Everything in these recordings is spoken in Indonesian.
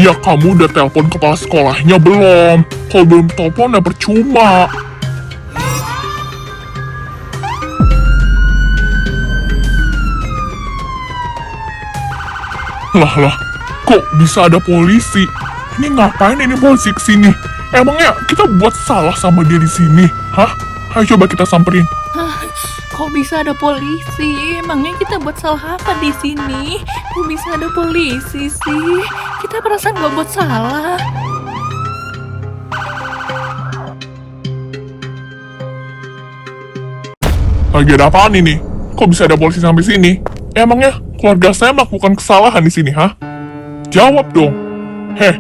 Iya, kamu udah telepon kepala sekolahnya belum? Kalau belum telepon ya percuma. Lah, kok bisa ada polisi? Ini ngapain ini polisi kesini? Emangnya kita buat salah sama dia di sini? Hah? Ayo coba kita samperin. Hah, kok bisa ada polisi? Emangnya kita buat salah apa di sini? Kok bisa ada polisi sih? Kita perasaan gak buat salah. Lagi ada apaan ini? Kok bisa ada polisi sampai sini? Emangnya keluarga saya melakukan kesalahan di sini, hah? Jawab dong. Heh.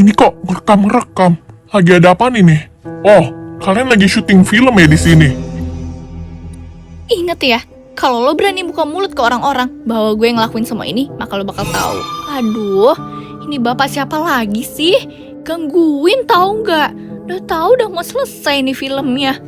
Ini kok ngerekam. Lagi ada apaan ini? Oh, kalian lagi syuting film ya di sini? Ingat ya, kalau lo berani buka mulut ke orang-orang bahwa gue ngelakuin semua ini, maka lo bakal tahu. Aduh, ini bapak siapa lagi sih? Gangguin tahu nggak? Udah tahu udah mau selesai nih filmnya.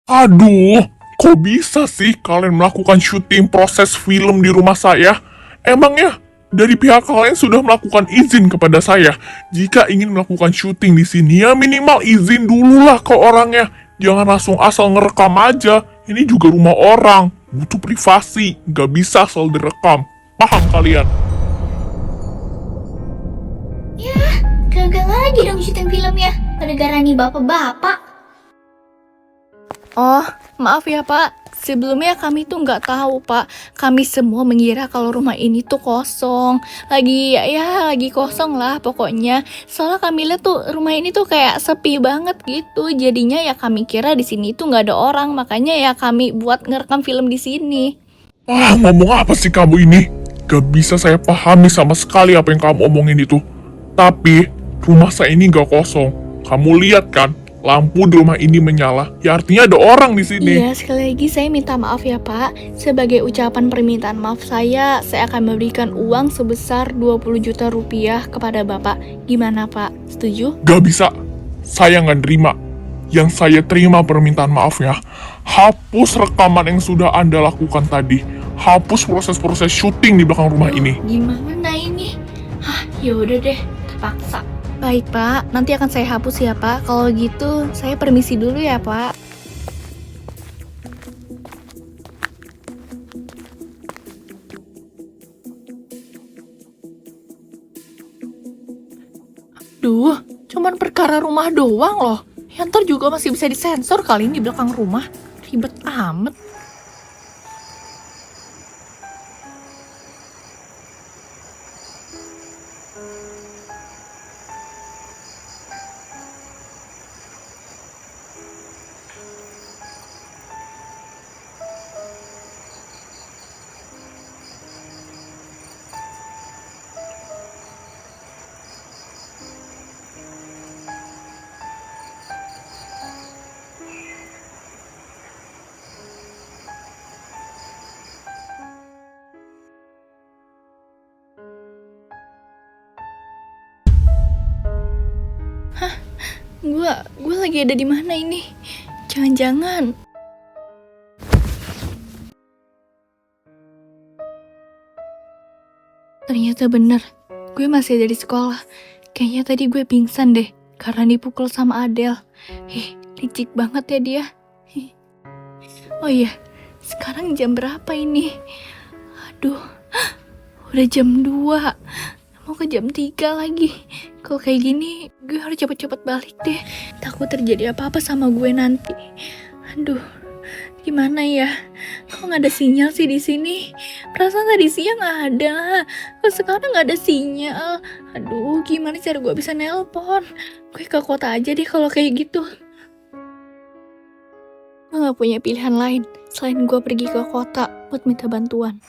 Aduh, kok bisa sih kalian melakukan syuting proses film di rumah saya? Emangnya dari pihak kalian sudah melakukan izin kepada saya? Jika ingin melakukan syuting di sini, ya minimal izin dulu lah ke orangnya. Jangan langsung asal ngerekam aja. Ini juga rumah orang, butuh privasi, nggak bisa asal direkam. Paham kalian? Ya, gagal lagi dong syuting filmnya. Gara-gara nih bapak-bapak. Oh, maaf ya Pak. Sebelumnya kami tuh nggak tahu Pak. Kami semua mengira kalau rumah ini tuh kosong. Lagi kosong lah pokoknya. Soalnya kami lihat tuh rumah ini tuh kayak sepi banget gitu. Jadinya ya kami kira di sini tuh nggak ada orang. Makanya ya kami buat ngerekam film di sini. Ngomong apa sih kamu ini? Gak bisa saya pahami sama sekali apa yang kamu omongin itu. Tapi, rumah saya ini gak kosong. Kamu lihat kan, lampu di rumah ini menyala. Ya artinya ada orang di sini. Iya, sekali lagi saya minta maaf ya Pak. Sebagai ucapan permintaan maaf saya akan memberikan uang sebesar 20 juta rupiah kepada Bapak. Gimana Pak? Setuju? Gak bisa. Saya gak terima. Yang saya terima permintaan maaf ya. Hapus rekaman yang sudah Anda lakukan tadi. Hapus proses-proses syuting di belakang rumah ini. Gimana ini? Hah, yaudah deh, terpaksa. Baik Pak, nanti akan saya hapus ya Pak. Kalau gitu, saya permisi dulu ya Pak. Duh, cuman perkara rumah doang loh. Ya ntar juga masih bisa disensor kali ini di belakang rumah. Ribet amat. Gue lagi ada di mana ini? Jangan-jangan. Ternyata bener, gue masih ada di sekolah. Kayaknya tadi gue pingsan deh, karena dipukul sama Adele. Licik banget ya dia. Oh iya, sekarang jam berapa ini? Aduh, udah jam 2. Mau ke jam 3 lagi. Kalau kayak gini, gue harus cepet-cepet balik deh. Takut terjadi apa-apa sama gue nanti. Aduh, gimana ya? Kok nggak ada sinyal sih di sini? Perasaan tadi siang nggak ada. Kok sekarang nggak ada sinyal? Aduh, gimana cara gue bisa nelpon? Gue ke kota aja deh kalau kayak gitu. Gue nggak punya pilihan lain selain gue pergi ke kota buat minta bantuan.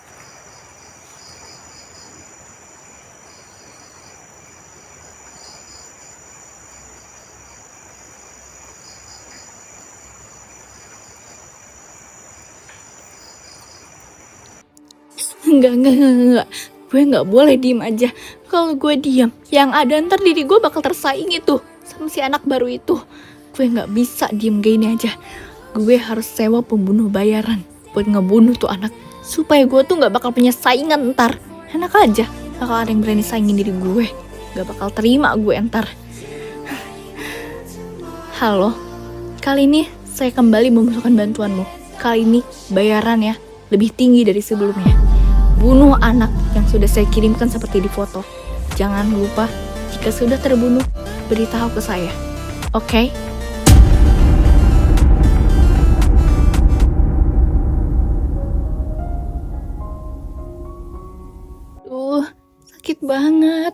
Enggak. Gue nggak boleh diem aja. Kalau gue diem, yang ada ntar diri gue bakal tersaingi tuh sama si anak baru itu. Gue nggak bisa diem gini aja. Gue harus sewa pembunuh bayaran buat ngebunuh tuh anak supaya gue tuh gak bakal punya saingan ntar. Enak aja, bakal ada yang berani saingin diri gue. Gak bakal terima gue ntar. Halo, kali ini saya kembali membutuhkan bantuanmu. Kali ini bayaran ya, lebih tinggi dari sebelumnya. Bunuh anak yang sudah saya kirimkan seperti di foto. Jangan lupa, jika sudah terbunuh, beritahu ke saya. Oke? Sakit banget.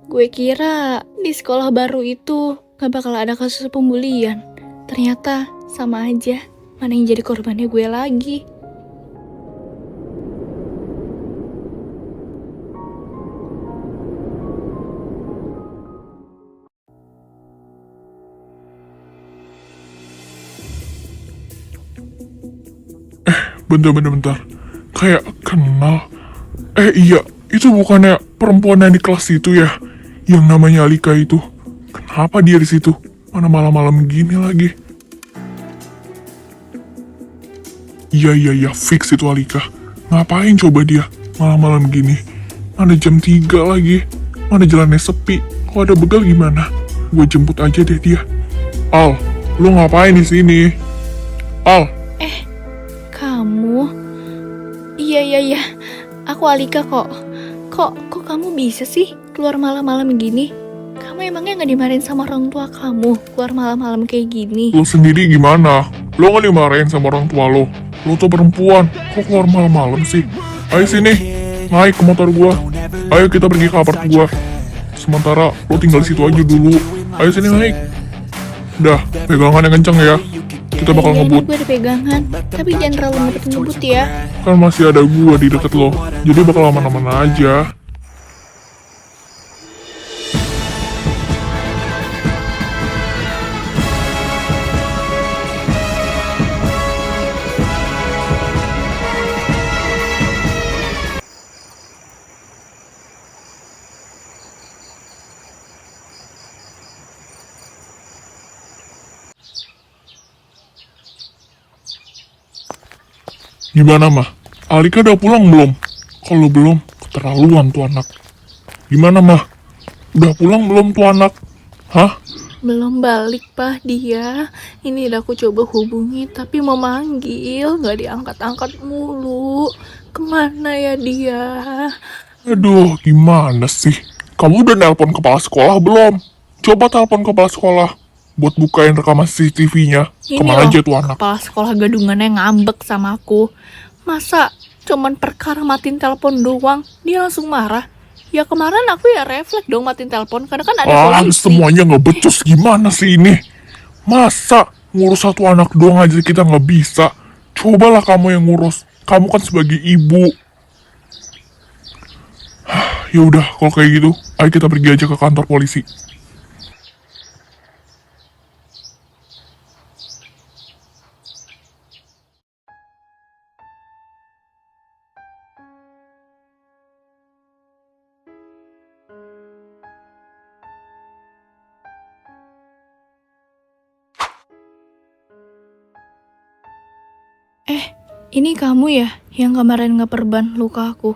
Gue kira di sekolah baru itu gak bakal ada kasus pembulian. Ternyata sama aja. Mana yang jadi korbannya gue lagi. Bentar. Kayak kenal. Iya, itu bukannya perempuan yang di kelas itu ya? Yang namanya Alika itu. Kenapa dia di situ? Mana malam-malam gini lagi? Iya, fix itu Alika. Ngapain coba dia malam-malam gini? Mana jam 3 lagi? Mana jalannya sepi? Kalau ada begal gimana? Gue jemput aja deh dia. Al, lu ngapain di sini? Al, Kamu? Iya. Aku Alika kok. Kok kamu bisa sih keluar malam-malam gini? Kamu emangnya gak dimarahin sama orang tua kamu keluar malam-malam kayak gini? lu sendiri gimana? Lu gak dimarahin sama orang tua lu? Lu tuh perempuan, kok keluar malam-malam sih? Ayo sini, naik ke motor gua. Ayo kita pergi ke apart gua. Sementara lu tinggal di situ aja dulu. Ayo sini naik. Udah, pegangan yang kenceng ya. Kita bakal Iya, ngebut. gue ada pegangan. Tapi jangan terlalu ngebut ya. Kan masih ada gua di deket lo. Jadi bakal aman-aman aja. Gimana mah? Alika udah pulang belum? Kalau belum, keterlaluan tuh anak. Gimana mah? Udah pulang belum tuh anak? Hah? Belum balik Pak dia. Ini udah aku coba hubungi tapi mau manggil gak diangkat-angkat mulu. Kemana ya dia? Aduh, gimana sih? Kamu udah nelpon kepala sekolah belum? Coba telepon kepala sekolah buat bukain rekaman CCTV-nya. Ini Kemana loh, aja tuh anak? kepala sekolah gadungannya ngambek sama aku. Masa cuman perkara matiin telepon doang dia langsung marah? Ya kemarin aku ya refleks dong matiin telepon karena kan ada polisi. Semuanya nggak becus gimana sih ini? Masa ngurus satu anak doang aja kita nggak bisa? Cobalah kamu yang ngurus. Kamu kan sebagai ibu. Ya udah, kalau kayak gitu, ayo kita pergi aja ke kantor polisi. Ini kamu ya yang kemarin ngeperban luka aku?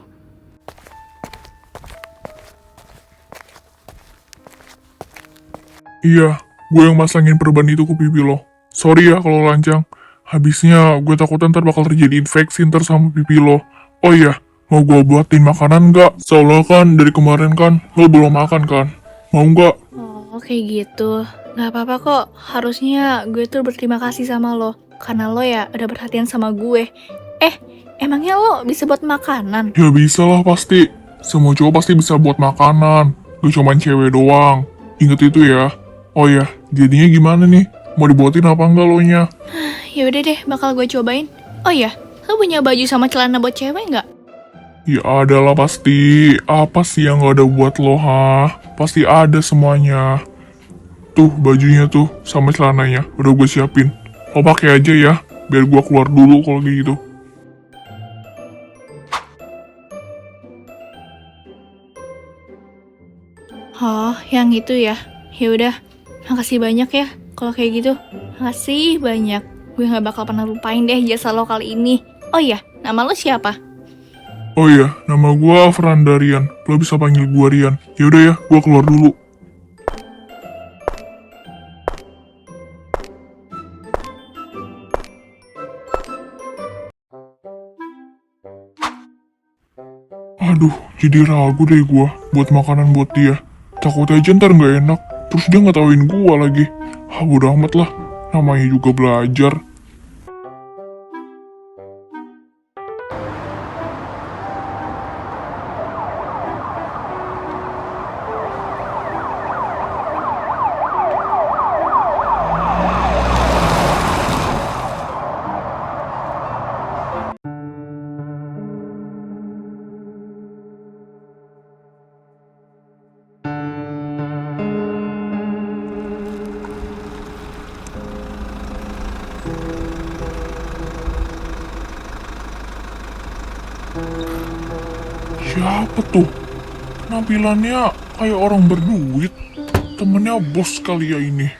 Iya, gue yang masangin perban itu ke pipi lo. Sorry ya kalau lancang. Habisnya gue takut ntar bakal terjadi infeksi ntar sama pipi lo. Oh iya, mau gue buatin makanan nggak? Soalnya kan dari kemarin kan lo belum makan kan? Mau nggak? Oh kayak gitu. Gak apa-apa kok. Harusnya gue tuh berterima kasih sama lo. Karena lo ya udah perhatian sama gue. Emangnya lo bisa buat makanan? Ya bisa lah pasti. Semua cowok pasti bisa buat makanan. Gak cuman cewek doang. Ingat itu ya. Oh ya, jadinya gimana nih? Mau dibuatin apa enggak lo nya? Yaudah deh, bakal gue cobain. Oh ya, lo punya baju sama celana buat cewek nggak? Ya ada lah pasti. Apa sih yang gak ada buat lo ha? Pasti ada semuanya. Tuh bajunya tuh sama celananya udah gue siapin. Lo pakai aja ya, biar gue keluar dulu kalau kayak gitu. Oh, yang itu ya. Yaudah, makasih banyak ya. Kalau kayak gitu, makasih banyak. Gue nggak bakal pernah lupain deh jasa lo kali ini. Oh iya, nama lo siapa? Oh iya, nama gua Franda Rian. Lo bisa panggil gua Rian. Yaudah ya, gua keluar dulu. Aduh, jadi ragu deh gua buat makanan buat dia. Takut aja ntar nggak enak, terus dia ngetawain gua lagi. Ah, bodo amat lah, namanya juga belajar. Siapa tuh? Penampilannya kayak orang berduit. Temennya bos kali ya ini.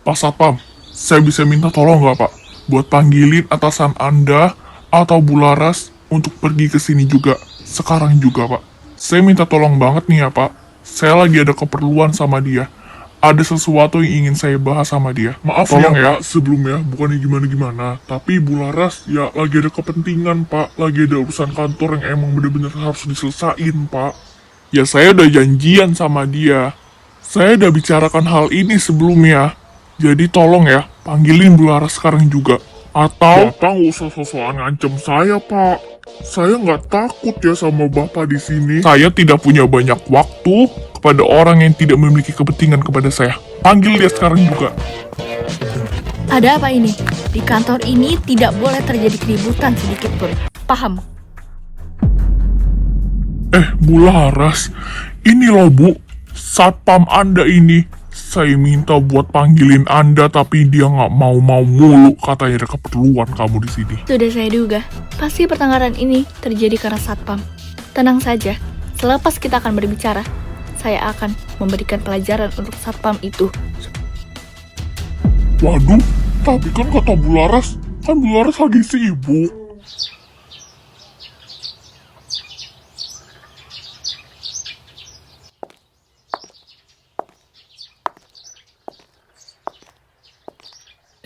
Pak Satpam, saya bisa minta tolong nggak Pak? Buat panggilin atasan Anda atau Bularas untuk pergi ke sini juga. Sekarang juga Pak. Saya minta tolong banget nih ya Pak. Saya lagi ada keperluan sama dia. Ada sesuatu yang ingin saya bahas sama dia. Maaf tolong ya sebelumnya, bukannya gimana-gimana. Tapi Bularas ya lagi ada kepentingan Pak. Lagi ada urusan kantor yang emang bener-bener harus diselesain Pak. Ya saya udah janjian sama dia. Saya udah bicarakan hal ini sebelumnya. Jadi tolong ya, panggilin Bularas sekarang juga. Atau Bapak nggak usah sosokan ngancem saya, Pak. Saya nggak takut ya sama Bapak di sini. Saya tidak punya banyak waktu kepada orang yang tidak memiliki kepentingan kepada saya. Panggil dia sekarang juga. Ada apa ini? Di kantor ini tidak boleh terjadi keributan sedikit pun. Paham? Bularas, ini loh Bu, satpam Anda ini. Saya minta buat panggilin Anda, tapi dia nggak mau mulu. Katanya ada keperluan kamu di sini. Sudah saya duga, pasti pertengkaran ini terjadi karena satpam. Tenang saja, selepas kita akan berbicara, saya akan memberikan pelajaran untuk satpam itu. Waduh, tapi kan kata Bularas lagi sibuk.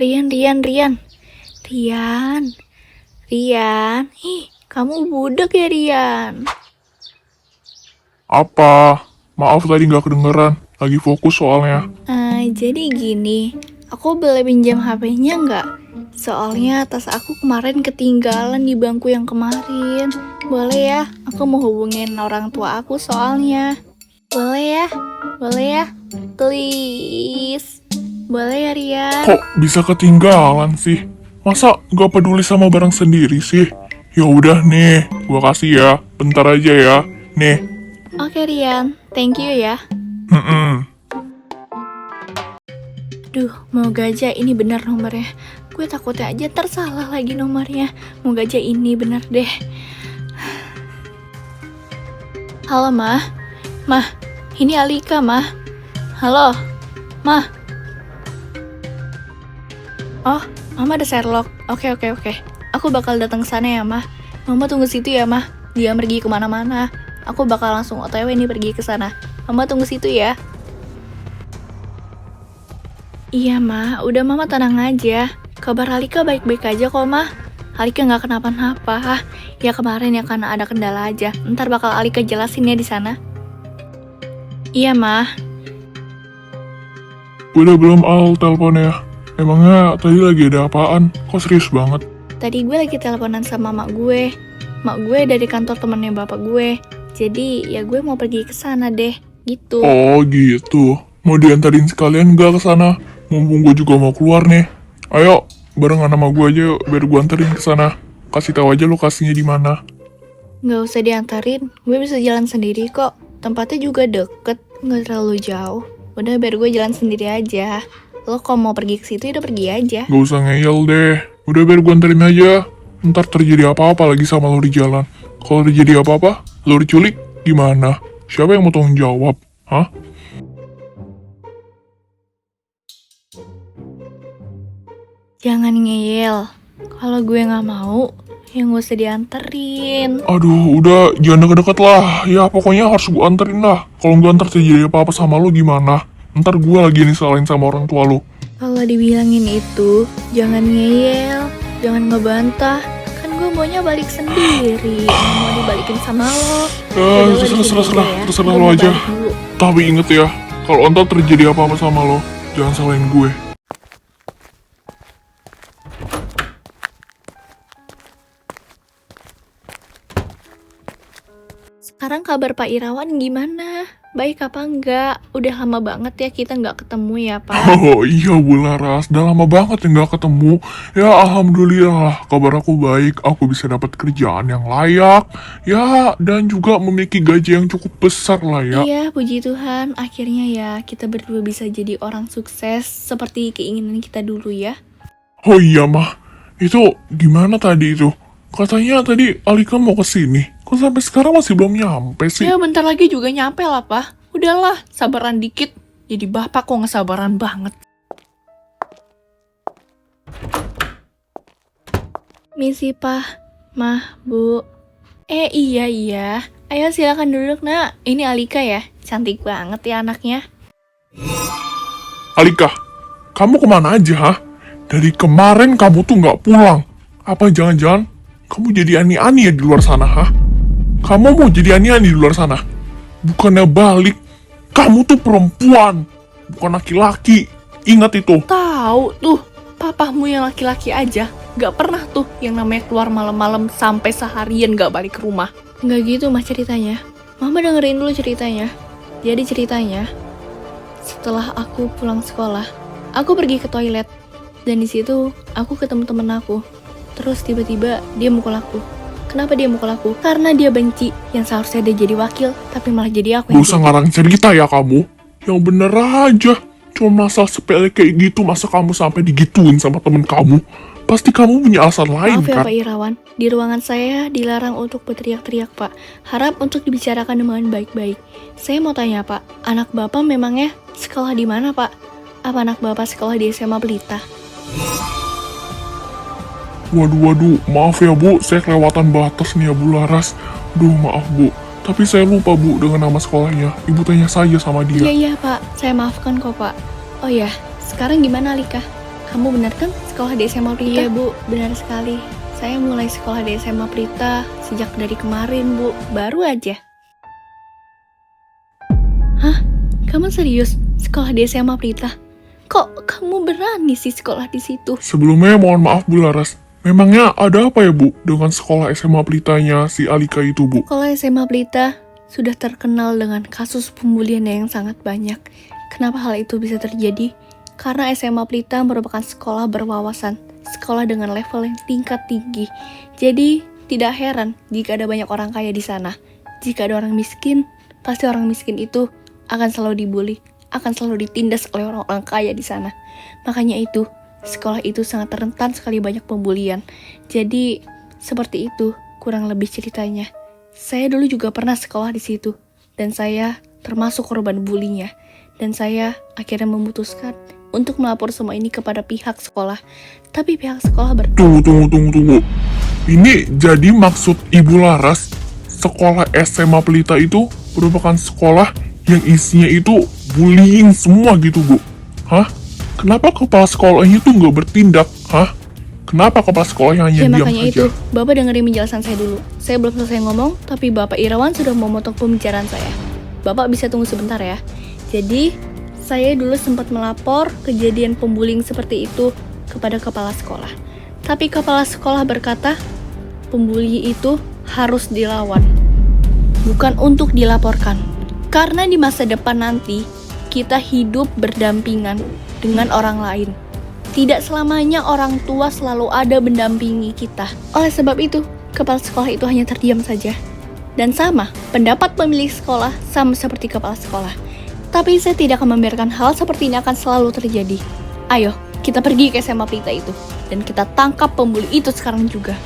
Rian, kamu budak ya Rian? Apa? Maaf tadi nggak kedengeran. Lagi fokus soalnya. Jadi gini, aku boleh pinjam HP-nya nggak? Soalnya tas aku kemarin ketinggalan di bangku yang kemarin. Boleh ya? Aku mau hubungin orang tua aku soalnya. Boleh ya? Please. Boleh ya Rian? Kok bisa ketinggalan sih? Masa nggak peduli sama barang sendiri sih? Ya udah nih, gua kasih ya. Bentar aja ya. Nih. Oke Rian, thank you ya. Duh, mau gajah ini benar nomornya. Gue takutnya aja tersalah lagi nomornya. Mau gajah ini benar deh. Halo Mah. Mah, ini Alika Mah. Halo, Mah. Oh, Mama ada Sherlock. Oke. Aku bakal datang ke sana ya, Mah. Mama tunggu situ ya, Mah. Dia pergi kemana-mana. Aku bakal langsung OTW nih pergi ke sana. Mama tunggu situ ya. Iya, Mah. Udah Mama tenang aja. Kabar Alika baik-baik aja kok, Mah. Alika nggak kenapa-napa. Ya kemarin ya karena ada kendala aja. Ntar bakal Alika jelasin ya di sana. Iya, Mah. Udah belum Al teleponnya? Emangnya tadi lagi ada apaan? Kok serius banget? Tadi gue lagi teleponan sama mak gue. Mak gue dari kantor temennya bapak gue. Jadi ya gue mau pergi ke sana deh, gitu. Oh gitu. Mau diantarin sekalian gak ke sana? Mumpung gue juga mau keluar nih. Ayo, barengan sama gue aja yuk, biar gue anterin ke sana. Kasih tahu aja lokasinya di mana. Nggak usah diantarin, gue bisa jalan sendiri kok. Tempatnya juga deket, nggak terlalu jauh. Udah biar gue jalan sendiri aja. Lo kalau mau pergi ke situ udah pergi aja. Gak usah ngeyel deh. Udah biar gue anterin aja. Ntar terjadi apa-apa lagi sama lo di jalan. Kalau terjadi apa-apa, lo diculik, gimana? Siapa yang mau tanggung jawab? Hah? Jangan ngeyel. Kalau gue nggak mau, Ya nggak usah dianterin. Aduh, udah jangan deket-deket lah. Ya pokoknya harus gue anterin lah. Kalau nggak antar terjadi apa-apa sama lo gimana? Ntar gue lagi disalahin sama orang tua lo. Kalau dibilangin itu, jangan ngeyel, jangan ngebantah. Kan gue maunya balik sendiri, nggak mau dibalikin sama lo. Yaudah, lo di sini aja ya. Terserah Gue lo mau aja. balik dulu. Tapi inget ya, kalau ntar terjadi apa-apa sama lo, jangan salahin gue. Sekarang kabar Pak Irawan gimana? Baik apa enggak? Udah lama banget ya kita nggak ketemu ya Pak. Oh iya Bu Laras, udah lama banget ya nggak ketemu. Ya alhamdulillah, kabar aku baik. Aku bisa dapat kerjaan yang layak. Ya, dan juga memiliki gaji yang cukup besar lah ya. Iya, puji Tuhan. Akhirnya ya kita berdua bisa jadi orang sukses seperti keinginan kita dulu ya. Oh iya mah, itu gimana tadi itu? Katanya tadi Alika mau kesini. Kok sampai sekarang masih belum nyampe sih? Ya bentar lagi juga nyampe lah Pak. Udahlah, sabaran dikit. Jadi bapak kok ngesabaran banget. Misi Pak, Mah, Bu. Iya. Ayo silakan duduk nak. Ini Alika ya. Cantik banget ya anaknya. Alika, kamu kemana aja, ha? Dari kemarin kamu tuh nggak pulang. Apa jangan-jangan kamu jadi ani-ani ya di luar sana, ha? Kamu mau jadi ani-ani di luar sana? Bukannya balik, kamu tuh perempuan, bukan laki-laki. Ingat itu. Tahu tuh, papamu yang laki-laki aja. Gak pernah tuh yang namanya keluar malam-malam sampai seharian gak balik ke rumah. Gak gitu mas ceritanya. Mama dengerin dulu ceritanya. Jadi ceritanya, setelah aku pulang sekolah, aku pergi ke toilet. Dan di situ aku ketemu temen aku. Terus tiba-tiba dia mukul aku. Kenapa dia mukul aku? Karena dia benci yang seharusnya dia jadi wakil, tapi malah jadi aku Gak yang usah jadi. ngarang cerita ya kamu. Yang bener aja. Cuma masalah sepele kayak gitu, masa kamu sampai digituin sama temen kamu? Pasti kamu punya alasan lain Maaf ya kan? Pak Irawan, di ruangan saya dilarang untuk berteriak-teriak Pak. Harap untuk dibicarakan dengan baik-baik. Saya mau tanya Pak, anak Bapak memangnya sekolah di mana Pak? Apa anak Bapak sekolah di SMA Pelita? Waduh, maaf ya Bu, saya kelewatan batas nih ya Bu Laras. Duh, maaf Bu. Tapi saya lupa Bu dengan nama sekolahnya. Ibu tanya saja sama dia. Iya Pak, saya maafkan kok Pak. Oh ya, sekarang gimana Alika? Kamu benar kan sekolah di SMA Pelita? Iya Bu, benar sekali. Saya mulai sekolah di SMA Pelita sejak dari kemarin Bu, baru aja. Hah? Kamu serius sekolah di SMA Pelita? Kok kamu berani sih sekolah di situ? Sebelumnya mohon maaf Bu Laras. Memangnya ada apa ya Bu dengan sekolah SMA Pelitanya si Alika itu Bu? Sekolah SMA Pelita sudah terkenal dengan kasus pembulian yang sangat banyak. Kenapa hal itu bisa terjadi? Karena SMA Pelita merupakan sekolah berwawasan, sekolah dengan level yang tingkat tinggi. Jadi, tidak heran jika ada banyak orang kaya di sana. Jika ada orang miskin, pasti orang miskin itu akan selalu dibully, akan selalu ditindas oleh orang-orang kaya di sana. Makanya itu, sekolah itu sangat rentan sekali banyak pembulian. Jadi, seperti itu kurang lebih ceritanya. Saya dulu juga pernah sekolah di situ, dan saya termasuk korban bulinya. Dan saya akhirnya memutuskan untuk melapor semua ini kepada pihak sekolah. Tapi pihak sekolah Tunggu. Ini jadi maksud Ibu Laras, sekolah SMA Pelita itu merupakan sekolah yang isinya itu bullying semua gitu Bu? Hah? Kenapa kepala sekolahnya itu nggak bertindak? Hah? Kenapa kepala sekolahnya hanya Ya diam makanya saja? itu, Bapak dengerin penjelasan saya dulu. Saya belum selesai ngomong, tapi Bapak Irawan sudah memotong pembicaraan saya. Bapak bisa tunggu sebentar ya. Jadi, saya dulu sempat melapor kejadian pembuliing seperti itu kepada kepala sekolah. Tapi kepala sekolah berkata, pembuli itu harus dilawan, bukan untuk dilaporkan. Karena di masa depan nanti, kita hidup berdampingan dengan orang lain. Tidak selamanya orang tua selalu ada mendampingi kita. Oleh sebab itu, kepala sekolah itu hanya terdiam saja. Dan sama, pendapat pemilik sekolah sama seperti kepala sekolah. Tapi saya tidak akan membiarkan hal seperti ini akan selalu terjadi. Ayo, kita pergi ke SMA Pelita itu. Dan kita tangkap pembuli itu sekarang juga.